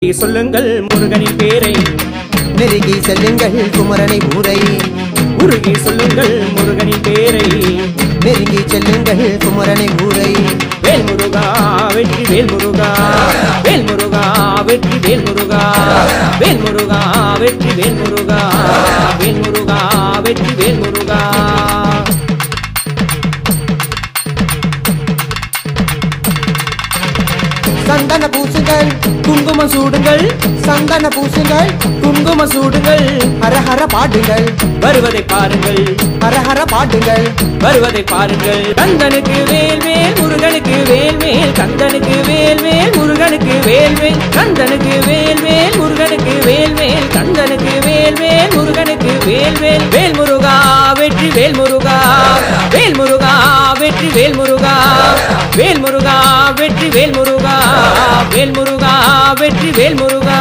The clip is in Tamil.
சொல்லுங்கள் முருகனின் பேரை, நெருங்கி செல்லுங்கள் குமரனை ஊரை. உருகி சொல்லுங்கள் முருகனின் பேரை, நெருங்கி செல்லுங்கள் குமரனை ஊரை. வேல் முருகா வெற்றி வேல் முருகா, வேல் முருகா வெற்றி வேல் முருகா, வேல் முருகா வெற்றி வேல் முருகா, வேல் முருகா வெற்றி வேல் முருகா. சந்தன பூசுங்கள் குங்கும சூடுங்கள், சந்தன பூசுங்கள் குங்கும சூடுங்கள், ஹரஹர பாடுங்கள் வருவதை பாருங்கள், ஹரஹர பாடுங்கள். வருவதை பாருங்கள். கந்தனுக்கு வேல் வேல் முருகனுக்கு வேல் வேல், கந்தனுக்கு வேல் வேல் முருகனுக்கு வேல் வேல், கந்தனுக்கு வேல் வேல் முருகனுக்கு வேல் வேல், கந்தனுக்கு வேல் வேல் முருகனுக்கு வேல் வேல். வேல் முருகா வெற்றி வேல் முருகா, வேல் முருகா வெற்றி வேல் முருகா, வேல் முருகா வெற்றி வேல் முருகா, வேல் முருகா வெற்றி வேல் முருகா.